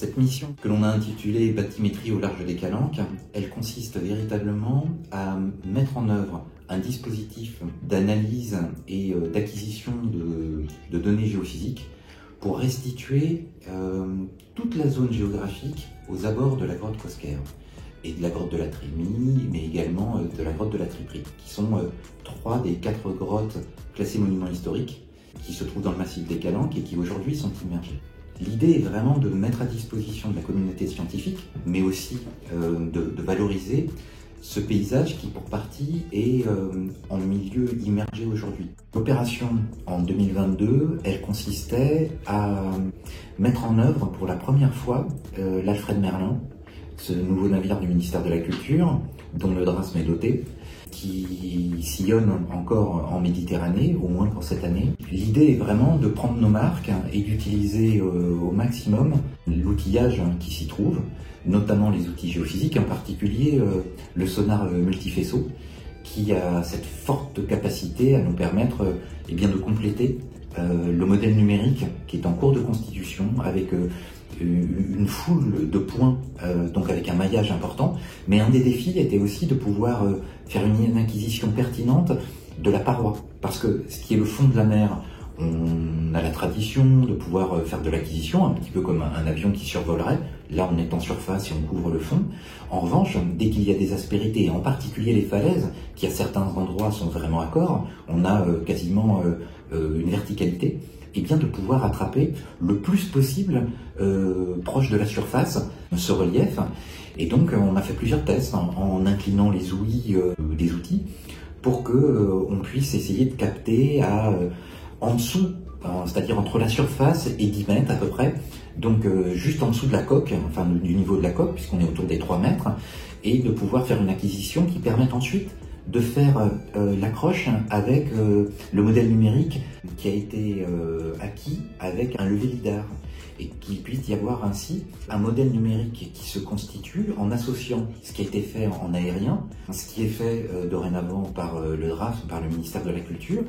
Cette mission que l'on a intitulée Bathymétrie au large des Calanques, elle consiste véritablement à mettre en œuvre un dispositif d'analyse et d'acquisition de données géophysiques pour restituer toute la zone géographique aux abords de la grotte Cosquer et de la grotte de la Trémie, mais également de la grotte de la Triperie, qui sont 3 des 4 grottes classées monuments historiques qui se trouvent dans le massif des Calanques et qui aujourd'hui sont immergées. L'idée est vraiment de mettre à disposition de la communauté scientifique, mais aussi de valoriser ce paysage qui, pour partie, est en milieu immergé aujourd'hui. L'opération en 2022, elle consistait à mettre en œuvre pour la première fois l'Alfred Merlin, ce nouveau navire du ministère de la Culture, dont le Drasme est doté, qui sillonne encore en Méditerranée, au moins pour cette année. L'idée est vraiment de prendre nos marques et d'utiliser au maximum l'outillage qui s'y trouve, notamment les outils géophysiques, en particulier le sonar multifaisceau, qui a cette forte capacité à nous permettre de compléter le modèle numérique qui est en cours de constitution avec une foule de points, donc avec un maillage important. Mais un des défis était aussi de pouvoir faire une acquisition pertinente de la paroi. Parce que ce qui est le fond de la mer, on a la tradition de pouvoir faire de l'acquisition, un petit peu comme un avion qui survolerait. Là, on est en surface et on couvre le fond. En revanche, dès qu'il y a des aspérités, et en particulier les falaises, qui à certains endroits sont vraiment accords, on a quasiment une verticalité, et bien de pouvoir attraper le plus possible proche de la surface ce relief. Et donc on a fait plusieurs tests en inclinant les ouïes des outils pour que on puisse essayer de capter en dessous, c'est-à-dire entre la surface et 10 mètres à peu près, donc juste en dessous de la coque, enfin du niveau de la coque, puisqu'on est autour des 3 mètres, et de pouvoir faire une acquisition qui permette ensuite de faire l'accroche avec le modèle numérique qui a été acquis avec un levé lidar, et qu'il puisse y avoir ainsi un modèle numérique qui se constitue en associant ce qui a été fait en aérien, ce qui est fait dorénavant par le DRAF, par le ministère de la Culture,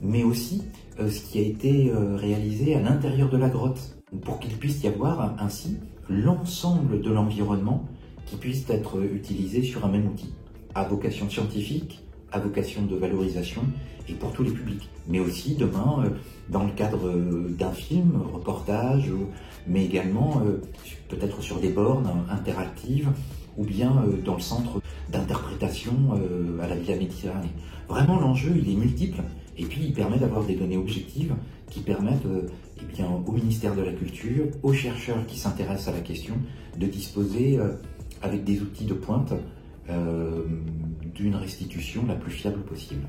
mais aussi ce qui a été réalisé à l'intérieur de la grotte, pour qu'il puisse y avoir ainsi l'ensemble de l'environnement qui puisse être utilisé sur un même outil, à vocation scientifique, à vocation de valorisation et pour tous les publics. Mais aussi demain, dans le cadre d'un film, reportage, mais également peut-être sur des bornes interactives ou bien dans le centre d'interprétation à la Villa Méditerranée. Vraiment, l'enjeu, il est multiple et puis il permet d'avoir des données objectives qui permettent au ministère de la Culture, aux chercheurs qui s'intéressent à la question, de disposer avec des outils de pointe d'une restitution la plus fiable possible.